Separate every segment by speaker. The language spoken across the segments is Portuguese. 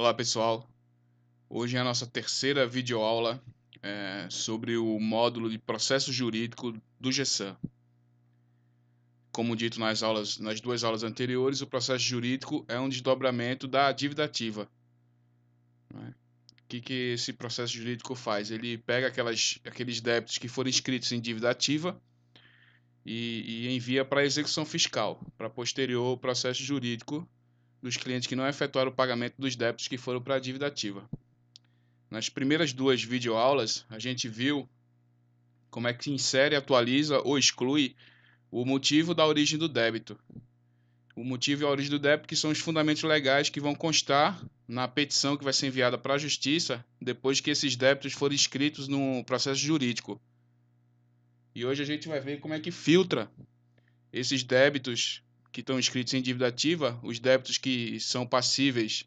Speaker 1: Olá pessoal, hoje é a nossa terceira videoaula sobre o módulo de processo jurídico do GESAM. Como dito nas duas aulas anteriores, o processo jurídico é um desdobramento da dívida ativa. Né? O que esse processo jurídico faz? Ele pega aqueles débitos que foram inscritos em dívida ativa e envia para a execução fiscal, para posterior processo jurídico dos clientes que não efetuaram o pagamento dos débitos que foram para a dívida ativa. Nas primeiras duas videoaulas, a gente viu como é que insere, atualiza ou exclui o motivo da origem do débito. O motivo e a origem do débito que são os fundamentos legais que vão constar na petição que vai ser enviada para a Justiça depois que esses débitos forem inscritos no processo jurídico. E hoje a gente vai ver como é que filtra esses débitos que estão inscritos em dívida ativa, os débitos que são passíveis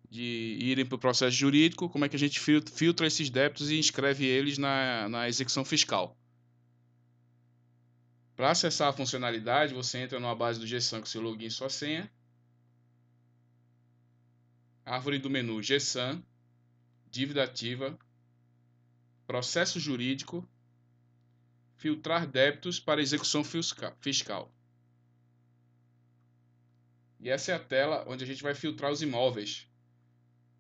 Speaker 1: de irem para o processo jurídico, como é que a gente filtra esses débitos e inscreve eles na execução fiscal. Para acessar a funcionalidade, você entra numa base do GESAM com seu login e sua senha. Árvore do menu GESAM, dívida ativa, processo jurídico, filtrar débitos para execução fiscal. E essa é a tela onde a gente vai filtrar os imóveis,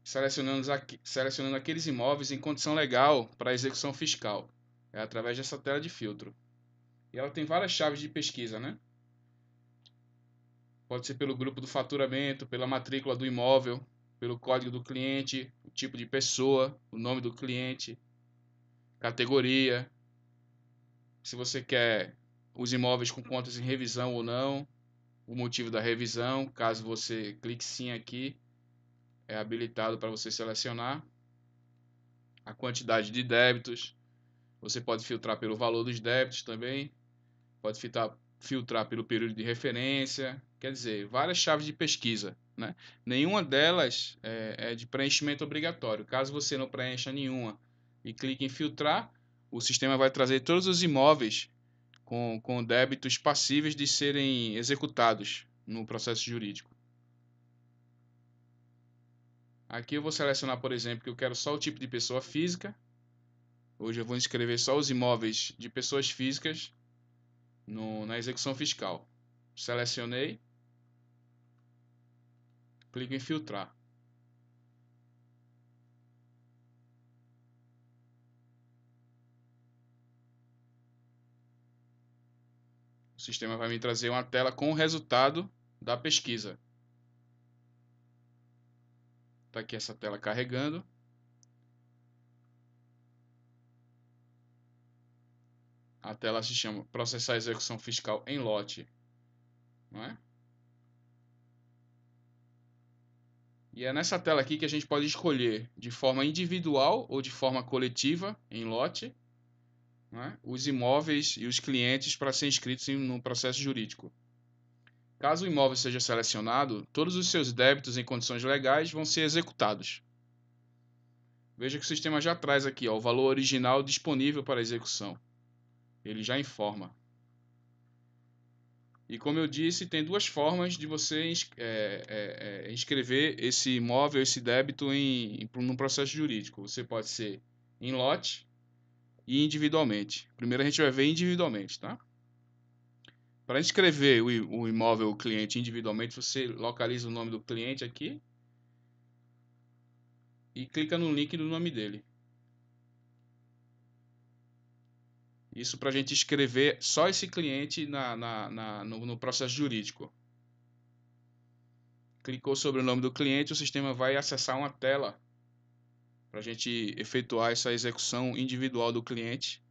Speaker 1: selecionando aqueles imóveis em condição legal para execução fiscal. É através dessa tela de filtro. E ela tem várias chaves de pesquisa, né? Pode ser pelo grupo do faturamento, pela matrícula do imóvel, pelo código do cliente, o tipo de pessoa, o nome do cliente, categoria, se você quer os imóveis com contas em revisão ou não, o motivo da revisão, caso você clique sim aqui, é habilitado para você selecionar, a quantidade de débitos, você pode filtrar pelo valor dos débitos também, pode filtrar pelo período de referência, quer dizer, várias chaves de pesquisa. Né? Nenhuma delas é de preenchimento obrigatório. Caso você não preencha nenhuma e clique em filtrar, o sistema vai trazer todos os imóveis com débitos passíveis de serem executados no processo jurídico. Aqui eu vou selecionar, por exemplo, que eu quero só o tipo de pessoa física. Hoje eu vou inscrever só os imóveis de pessoas físicas na execução fiscal. Selecionei, clico em filtrar. O sistema vai me trazer uma tela com o resultado da pesquisa. Está aqui essa tela carregando. A tela se chama Processar a execução fiscal em lote. Não é? E é nessa tela aqui que a gente pode escolher de forma individual ou de forma coletiva, em lote, né, os imóveis e os clientes para serem inscritos no processo jurídico. Caso o imóvel seja selecionado, todos os seus débitos em condições legais vão ser executados. Veja que o sistema já traz aqui o valor original disponível para execução. Ele já informa. E como eu disse, tem duas formas de você inscrever esse imóvel, esse débito no processo jurídico. Você pode ser em lote e individualmente. Primeiro a gente vai ver individualmente, tá? Para inscrever o imóvel, o cliente individualmente, você localiza o nome do cliente aqui e clica no link do nome dele. Isso para a gente escrever só esse cliente no processo jurídico. Clicou sobre o nome do cliente, o sistema vai acessar uma tela para a gente efetuar essa execução individual do cliente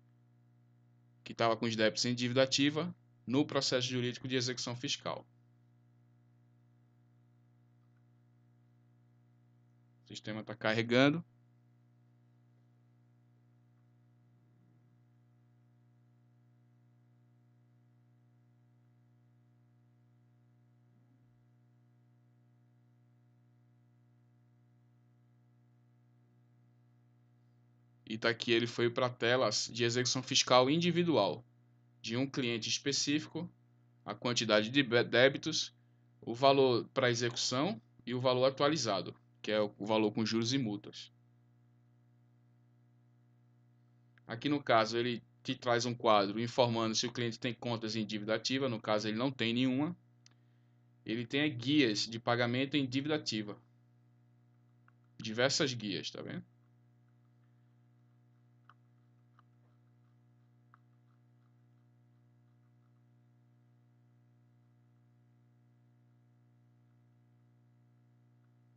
Speaker 1: que estava com os débitos em dívida ativa no processo jurídico de execução fiscal. O sistema está carregando. E está aqui, ele foi para a tela de execução fiscal individual de um cliente específico, a quantidade de débitos, o valor para execução e o valor atualizado. que é o valor com juros e multas. Aqui no caso ele te traz um quadro informando se o cliente tem contas em dívida ativa, no caso ele não tem nenhuma. Ele tem guias de pagamento em dívida ativa. Diversas guias, tá vendo?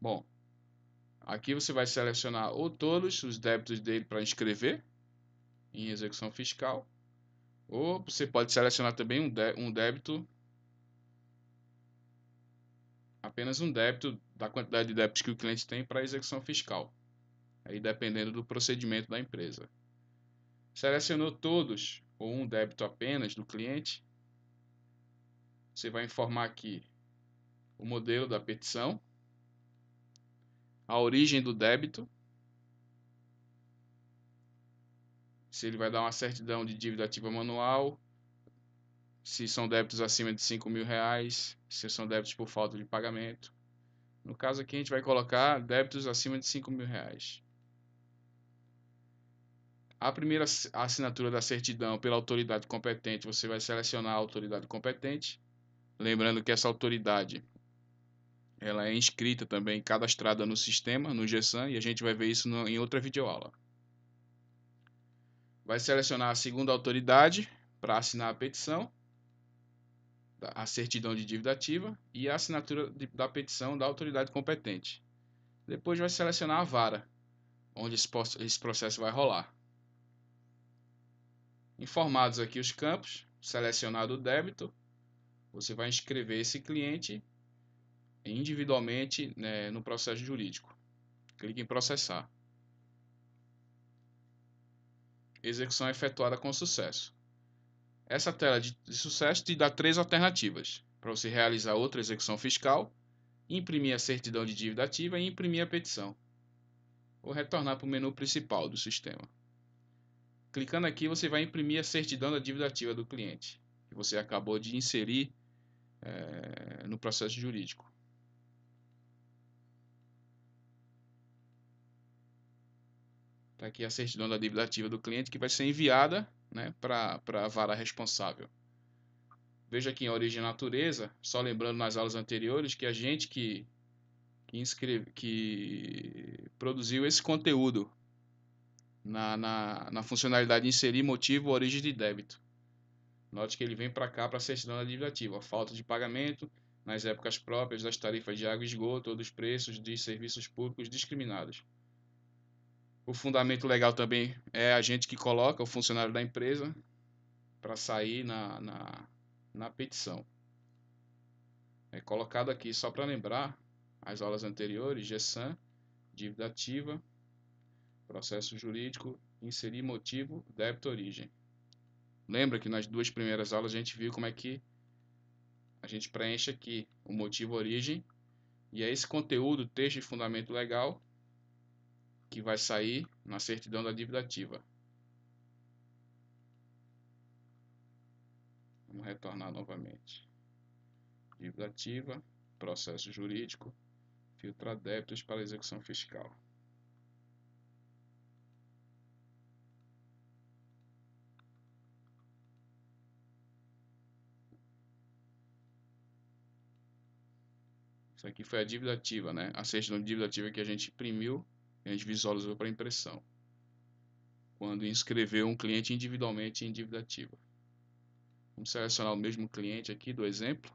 Speaker 1: Bom, aqui você vai selecionar ou todos os débitos dele para inscrever em execução fiscal, ou você pode selecionar também um débito, apenas um débito da quantidade de débitos que o cliente tem para execução fiscal, aí dependendo do procedimento da empresa. Selecionou todos ou um débito apenas do cliente, você vai informar aqui o modelo da petição, a origem do débito, se ele vai dar uma certidão de dívida ativa manual, se são débitos acima de R$ 5.000, se são débitos por falta de pagamento. No caso aqui a gente vai colocar débitos acima de R$ 5.000. A primeira assinatura da certidão pela autoridade competente, você vai selecionar a autoridade competente. Lembrando que essa autoridade ela é inscrita também, cadastrada no sistema, no GESAM, e a gente vai ver isso em outra videoaula. Vai selecionar a segunda autoridade para assinar a petição, a certidão de dívida ativa e a assinatura da petição da autoridade competente. Depois vai selecionar a vara, onde esse processo vai rolar. Informados aqui os campos, selecionado o débito, você vai inscrever esse cliente individualmente, né, no processo jurídico. Clique em processar. Execução efetuada com sucesso. Essa tela de sucesso te dá 3 alternativas para você realizar outra execução fiscal, imprimir a certidão de dívida ativa e imprimir a petição. Vou retornar para o menu principal do sistema. Clicando aqui, você vai imprimir a certidão da dívida ativa do cliente, que você acabou de inserir no processo jurídico. Está aqui a certidão da dívida ativa do cliente que vai ser enviada, né, para a vara responsável. Veja aqui em origem e natureza, só lembrando nas aulas anteriores que a gente que produziu esse conteúdo na funcionalidade de inserir motivo ou origem de débito. Note que ele vem para cá para a certidão da dívida ativa. Falta de pagamento nas épocas próprias das tarifas de água e esgoto ou dos preços de serviços públicos discriminados. O fundamento legal também é a gente que coloca, o funcionário da empresa, para sair na petição. É colocado aqui, só para lembrar, as aulas anteriores, GESAM, dívida ativa, processo jurídico, inserir motivo, débito, origem. Lembra que nas duas primeiras aulas a gente viu como é que a gente preenche aqui o motivo, origem, e é esse conteúdo, texto e fundamento legal, que vai sair na certidão da dívida ativa. Vamos retornar novamente. Dívida ativa, processo jurídico, filtrar débitos para execução fiscal. Isso aqui foi a dívida ativa, né? A certidão de dívida ativa que a gente imprimiu e a gente visualizou para impressão, quando inscreveu um cliente individualmente em dívida ativa. Vamos selecionar o mesmo cliente aqui do exemplo.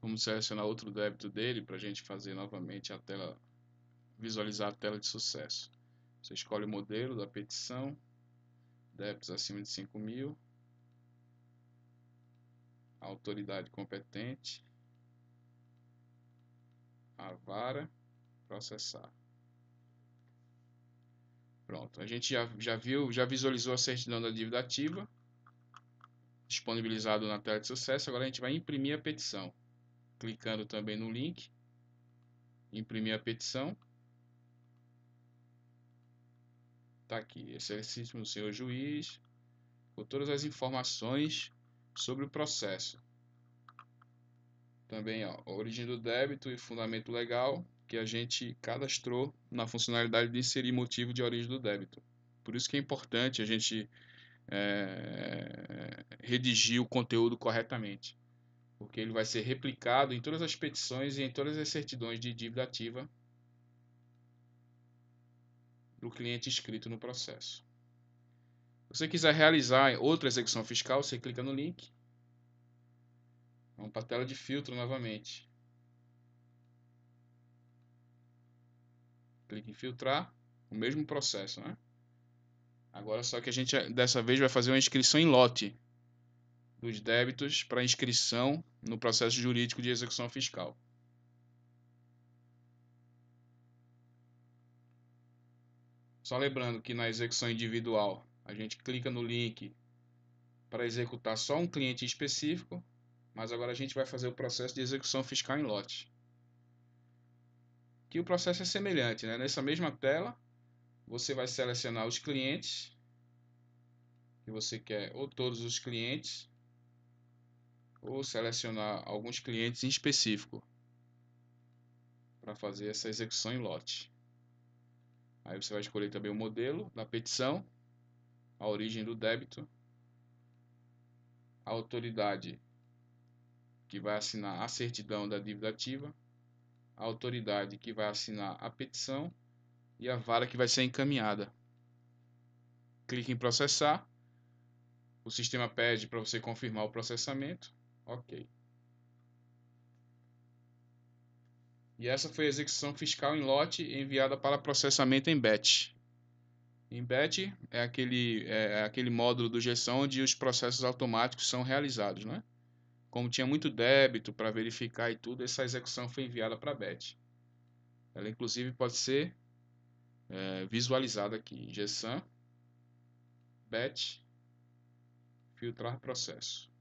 Speaker 1: Vamos selecionar outro débito dele para a gente fazer novamente a tela, visualizar a tela de sucesso. Você escolhe o modelo da petição, débitos acima de 5.000, a autoridade competente, a vara, processar. Pronto, a gente já visualizou a certidão da dívida ativa, disponibilizado na tela de sucesso. Agora a gente vai imprimir a petição, clicando também no link, imprimir a petição. Está aqui, excelentíssimo senhor juiz, com todas as informações sobre o processo. Também ó, a origem do débito e fundamento legal que a gente cadastrou na funcionalidade de inserir motivo de origem do débito. Por isso que é importante a gente redigir o conteúdo corretamente, porque ele vai ser replicado em todas as petições e em todas as certidões de dívida ativa do cliente inscrito no processo. Se você quiser realizar outra execução fiscal, você clica no link. Vamos para a tela de filtro novamente. Clique em filtrar, o mesmo processo, né? Agora só que a gente dessa vez vai fazer uma inscrição em lote dos débitos para inscrição no processo jurídico de execução fiscal. Só lembrando que na execução individual a gente clica no link para executar só um cliente específico, mas agora a gente vai fazer o processo de execução fiscal em lote. Que o processo é semelhante, né? Nessa mesma tela, você vai selecionar os clientes que você quer, ou todos os clientes, ou selecionar alguns clientes em específico para fazer essa execução em lote. Aí você vai escolher também o modelo da petição, a origem do débito, a autoridade que vai assinar a certidão da dívida ativa, a autoridade que vai assinar a petição e a vara que vai ser encaminhada. Clique em processar. O sistema pede para você confirmar o processamento. Ok. E essa foi a execução fiscal em lote enviada para processamento em batch. Em batch é aquele módulo do GESAM onde os processos automáticos são realizados, né? Como tinha muito débito para verificar e tudo, essa execução foi enviada para batch. Ela inclusive pode ser visualizada aqui em GESAM, batch, filtrar processo.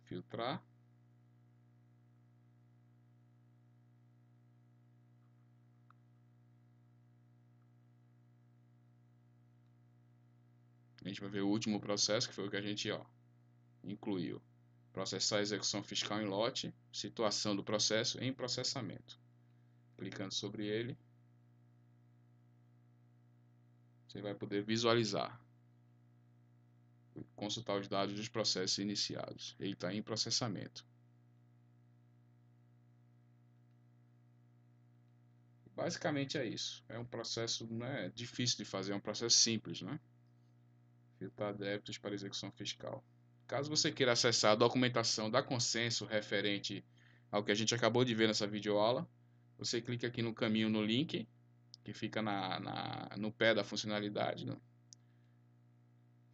Speaker 1: Filtrar. A gente vai ver o último processo, que foi o que a gente incluiu. Processar a execução fiscal em lote, situação do processo em processamento. Clicando sobre ele, você vai poder visualizar, consultar os dados dos processos iniciados. Ele está em processamento. Basicamente é isso. É um processo, né, difícil de fazer, é um processo simples, né? Filtrar débitos para execução fiscal. Caso você queira acessar a documentação da Consenso referente ao que a gente acabou de ver nessa videoaula, você clica aqui no caminho no link, que fica no pé da funcionalidade, né?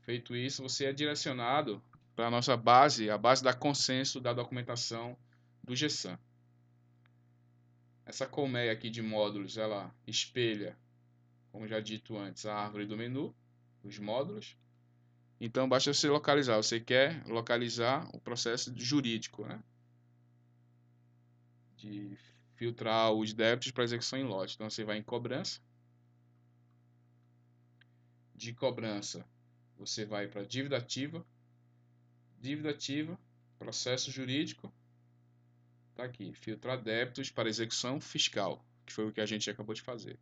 Speaker 1: Feito isso, você é direcionado para a nossa base, a base da Consenso da documentação do GESAM. Essa colmeia aqui de módulos, ela espelha, como já dito antes, a árvore do menu, os módulos. Então basta você localizar. Você quer localizar o processo jurídico, né? De filtrar os débitos para execução em lote. Então você vai em cobrança. De cobrança, você vai para dívida ativa. Dívida ativa, processo jurídico. Tá aqui, filtrar débitos para execução fiscal, que foi o que a gente acabou de fazer.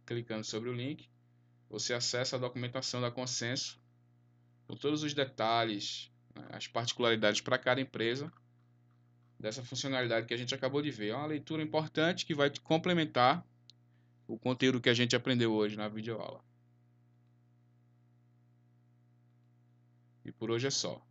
Speaker 1: Clicando sobre o link, você acessa a documentação da Consenso, com todos os detalhes, as particularidades para cada empresa, dessa funcionalidade que a gente acabou de ver. É uma leitura importante que vai complementar o conteúdo que a gente aprendeu hoje na videoaula. E por hoje é só.